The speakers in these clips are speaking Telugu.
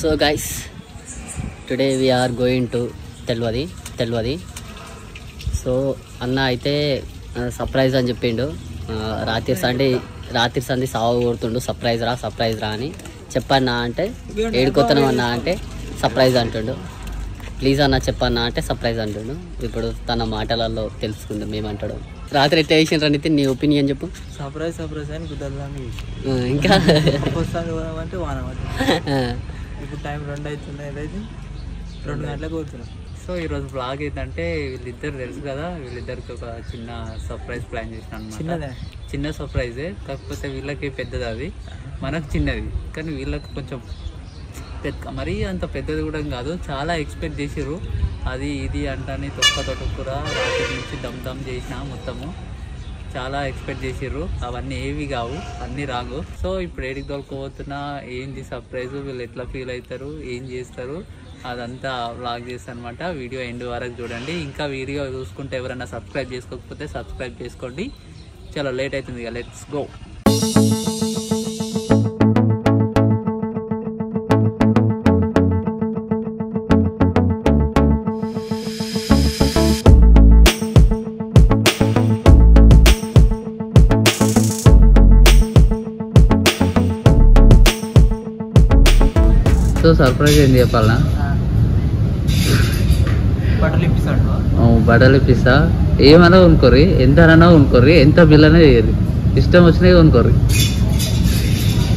So guys today we are going to తెల్వది సో అన్న అయితే సర్ప్రైజ్ అని చెప్పిండు. రాత్రి సంది సాగు కొడుతుండు సర్ప్రైజ్ రా అని చెప్పన్నా అంటే ఏడుకొత్తనం అన్నా అంటే సర్ప్రైజ్ అంటుండు. ప్లీజ్ అన్న చెప్పన్నా అంటే సర్ప్రైజ్ అంటుండు. ఇప్పుడు తన మాటలలో తెలుసుకుందాం ఏమంటాడు. రాత్రి ఎట్లా వేసిన నితి నీ ఒపీనియన్ చెప్పు. సర్ప్రైజ్ అని కుదరదాన్ని ఇంకా అంటే వాన ఇప్పుడు టైం 2 అవుతుంది, ఏదైతే 2 గంటలకు పోతున్నాం. సో ఈరోజు బ్లాగ్ ఏంటంటే వీళ్ళిద్దరు తెలుసు కదా, వీళ్ళిద్దరికి ఒక చిన్న సర్ప్రైజ్ ప్లాన్ చేసిన అనమాట. చిన్న సర్ప్రైజే, కాకపోతే వీళ్ళకి పెద్దది, అది మనకు చిన్నది, కానీ వీళ్ళకి కొంచెం మరీ అంత పెద్దది కూడా కాదు. చాలా ఎక్స్పెక్ట్ చేసిర్రు, అది ఇది అంటాని తొక్కూర రాత్రి నుంచి దమ్ చేసిన మొత్తము. చాలా ఎక్స్పెక్ట్ చేసిర్రు, అవన్నీ ఏవి కావు, అన్నీ రాంగు. సో ఇప్పుడు ఏడికి తోలుకోబోతున్నా, ఏంది సర్ప్రైజ్, వీళ్ళు ఎట్లా ఫీల్ అవుతారు, ఏం చేస్తారు, అదంతా వ్లాగ్ చేస్తాను అనమాట. వీడియో ఎండ్ వరకు చూడండి. ఇంకా వీడియో చూసుకుంటే ఎవరైనా సబ్స్క్రైబ్ చేసుకోకపోతే సబ్స్క్రైబ్ చేసుకోండి. చాలా లేట్ అవుతుంది ఇక, లెట్స్ గో. సో సర్ప్రైజ్ ఏంది చెప్పాలనా? బట్టలు ఇప్పిస్తా, ఏమన్నా కొనుక్కోర్రి, ఎంత అన్నా కొనుక్కోర్రి, ఎంత బిల్ అన్నా చేయరు, ఇష్టం వచ్చినవి కొనుక్కోర్రి,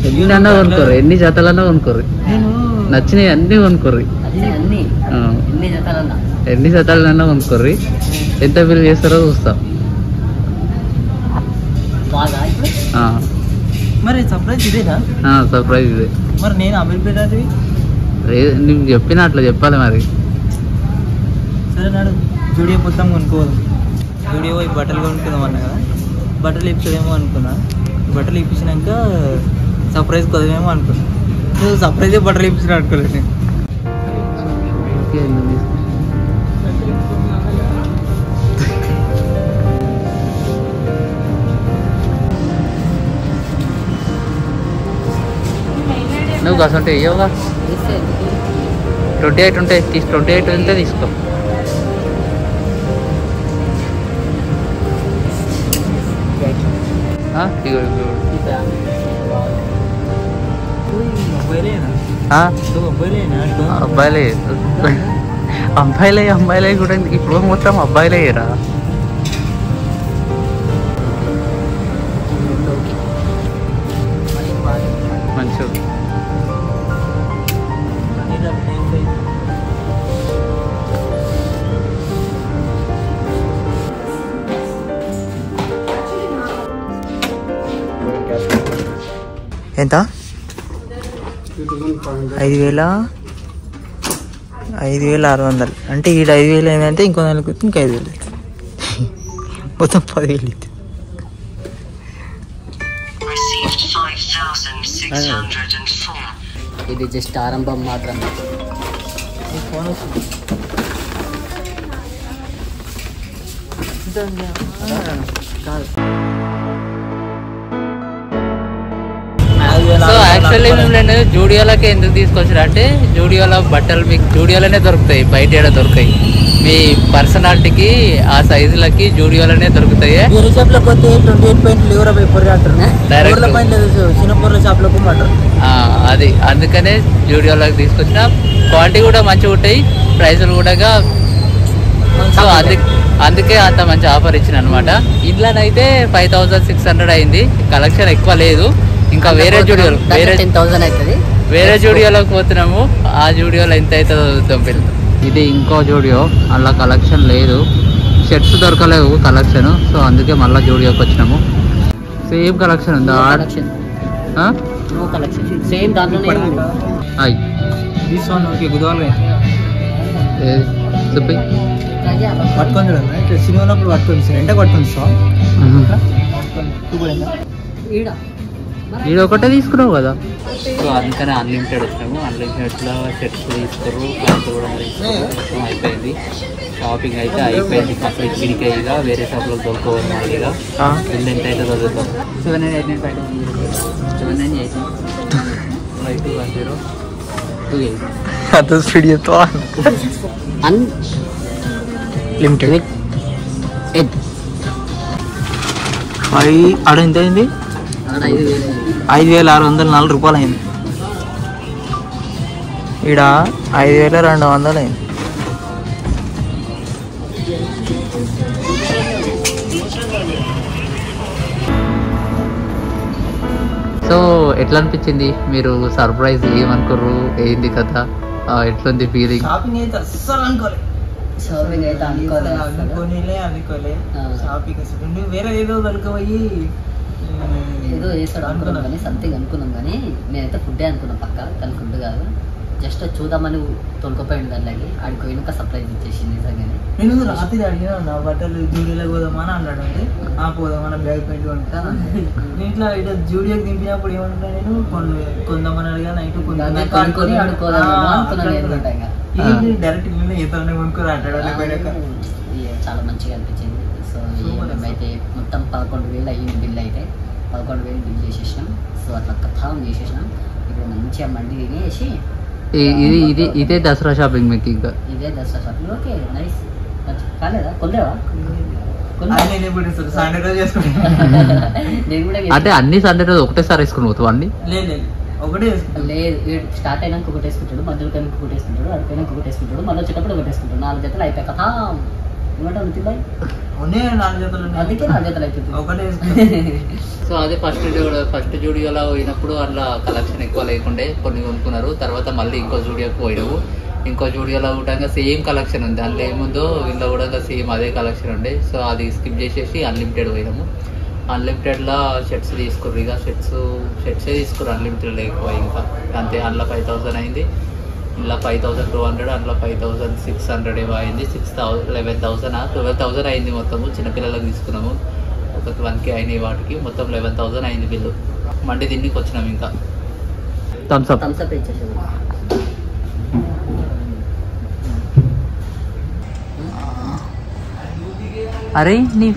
ఎన్ని అన్నా కొనుక్కోర్రి, ఎన్ని జతలన్నా కొనుక్కోర్రి, నచ్చినవి అన్నీ కొనుక్కోర్రి, ఎన్ని జతలన్నా కొనుక్కోర్రి, ఎంత బిల్ చేస్తారో చూస్తా. మరి సర్ప్రైజ్ ఇదేనా? సర్ప్రైజ్ ఇదే. మరి నేను అమీర్పేట నీకు చెప్పిన అట్లా చెప్పాలి మరి. సరే నాడు జూడియో మొత్తం కొనుక్కోదు, జూడియో పోయి బట్టలు కొనుక్కుందాం అన్నా కదా, బట్టలు ఇప్పించదేమో అనుకున్నా. బట్టలు ఇప్పించినాక సర్ప్రైజ్ కొదవేమో అనుకున్నా. నువ్వు సర్ప్రైజే బట్టలు ఇప్పించిన అనుకోలేదు. నువ్వు కాసు ఉంటే ఇవ్వగా 28 ఉంటాయి, 28 ఉంటే తీసుకో. అబ్బాయిలే కూడా ఇప్పుడు మొత్తం అబ్బాయిలేరా. మంచిగా ఎంత? 5,600. అంటే ఈడ 5,000 అయిందంటే ఇంకో నెలకు ఇంకా 5,000 మొత్తం 10,000 అవుతుంది. ఇది జస్ట్ ఆరంభం మాత్రమే. ఫోన్ వస్తుంది. కాదు, సో యాక్చువల్లీ మేము జూడియోలకి ఎందుకు తీసుకొచ్చారు అంటే, జూడియోలో బట్టలు మీకు జూడియోలోనే దొరుకుతాయి, బయట ఏడ దొరుకుతాయి. మీ పర్సనాలిటీకి ఆ సైజులకి జూడియోలోనే దొరుకుతాయి. అది అందుకనే జూడియోలోకి తీసుకొచ్చిన. క్వాలిటీ కూడా మంచిగా ఉంటాయి, ప్రైజులు కూడా. సో అందుకే అంత మంచి ఆఫర్ ఇచ్చిన అనమాట. ఇంట్లోనైతే 5,600 అయింది. కలెక్షన్ ఎక్కువ లేదు. ఇంకా వేరే జూడియోలో 10,000 అవుతుంది. వేరే జూడియోలోకి పోతున్నాము, ఆ జూడియోలో ఎంత అవుతుందో చూద్దాం పిల్లలు. ఇది ఇంకో జూడియో, అలా కలెక్షన్ లేదు, షర్ట్స్ దొరకలేవు కలెక్షన్. సో అందుకే మళ్ళీ జూడియోకి వచ్చినాము. సేమ్ కలెక్షన్ ఉందా? సేమ్ దాంట్లోనే పట్టుకొని చూడండి, సినిమాలో పట్టుకొని ఎంట పట్టుకొని ఇది ఒకటే తీసుకున్నావు కదా. సో అందుకనే అన్లిమిటెడ్ వచ్చినాము. అన్లిమిటెడ్లో షర్ట్స్ తీసుకోరు, ప్యాంట్లు కూడా మొత్తం అయిపోయింది. షాపింగ్ అయితే అయిపోయింది కంప్లీట్. కిడికేగా వేరే షాప్లో దొరకవాలి. మాదిరిగా బిల్ ఎంత అయితే చదువుతాం. 7,989 7,989 5210 అంత స్పీడ్ చెప్తావా లిమిటెడ్ ఆడ ఎంత అయింది 5,604 రూపాయలు అయింది ఈడ 5,200 అయింది సో ఎట్లా అనిపించింది మీరు సర్ప్రైజ్ ఏమనుకోరు ఏంది కథ ఎట్లుంది ఫీలింగ్ షాపింగ్ అయితే అస్సలు అనుకోలే షాపింగ్ అయితే అనుకోలేదు అనుకోలే షాపింగ్ అసలు వేరే ఏదో కనుకపోయి ఏదో చేస్తాడు అనుకున్నాం కానీ సంథింగ్ అనుకున్నాం కానీ నేనైతే ఫుడ్డే అనుకున్నాం పక్క కానీ ఫుడ్ కాదు జస్ట్ చూద్దామని తొలకపోయింది దానిలాగి ఆడికి పోయినాక సర్ప్రైజ్ ఇచ్చేసింది నిజంగానే నేను రాత్రి అడిగినా నా బట్టలు జూడియోలోకి పోదామా అని అన్నాడు అంటే పోదామని బ్యాగ్ పెట్టి ఉంటా నేను ఇట్లా ఇట్లా జూడియోకి దింపినప్పుడు ఏమంటా నేను కొందామని అడిగా నైట్ డైరెక్ట్ ఇతరులని కొనుక్కొని అంటాడు చాలా మంచిగా అనిపించింది సో మేమైతే మొత్తం 11,000 అయ్యింది బిల్ అయితే 11,000 బిల్ చేసేసినాం సో అట్లా కథం చేసేసినాం ఇప్పుడు మంచిగా మండి తినేసి ఇదే దసరా షాపింగ్ మీకు ఇంకా ఇదే దసరా షాపింగ్ ఓకే నైస్ కాలేదా కొనలేవా నేను కూడా అంటే అన్ని సండే రోజు ఒకటేసారి వేసుకుని పోతావు అన్ని ఒకటే లేదు స్టార్ట్ అయినాక ఒకటి వేసుకుంటాడు మధ్యలో కనుక ఒకటి వేసుకుంటాడు అడిపోయినాక ఒకటి వేసుకుంటాడు మళ్ళీ వచ్చేటప్పుడు ఒకటి వేసుకుంటాడు 4 జతలు అయిపోయి కథ ఏమంటావు నితిన్ భాయ్ అందుకే 4 జతలు అయిపోతుంది ఒకటే సో అదే ఫస్ట్ జూడియోలో పోయినప్పుడు అట్లా కలెక్షన్ ఎక్కువ లేకుండే కొన్ని కొనుక్కున్నారు తర్వాత మళ్ళీ ఇంకో జూడియోకి పోయినావు ఇంకో జూడియోలో కూడా సేమ్ కలెక్షన్ ఉంది అందులో ఏముందో వీళ్ళు కూడా సేమ్ అదే కలెక్షన్ ఉండే సో అది స్కిప్ చేసేసి అన్లిమిటెడ్ పోయినాము అన్లిమిటెడ్లో షర్ట్స్ తీసుకుర్రు ఇక షర్ట్సే తీసుకుర్రు అన్లిమిటెడ్లో ఎక్కువ ఇంకా అంతే అందులో 5,000 అయింది ఇలా 5,200 అందులో 5,600 ఏమో అయింది 11,000 అయింది మొత్తము చిన్నపిల్లలకు తీసుకున్నాము ఒక 1K అయినాయి వాటికి మొత్తం 11,000 అయింది బిల్లు మండి తిన్నికి వచ్చినాం ఇంకా థమ్స్అప్ ఇచ్చేసాడు అరే నీ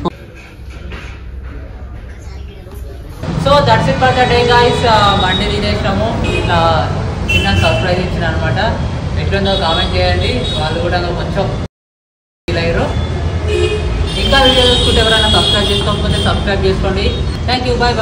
so that's it for the day guys Monday తినేసినాము ఇట్లా చిన్న సర్ప్రైజ్ ఇచ్చిన అనమాట ఎట్లుందో కామెంట్ చేయండి వాళ్ళు కూడా కొంచెం ఫీల్ అయ్యారు ఇంకా వీడియో చూసుకుంటే ఎవరైనా సబ్స్క్రైబ్ చేసుకోకపోతే సబ్స్క్రైబ్ చేసుకోండి థ్యాంక్ యూ బాయ్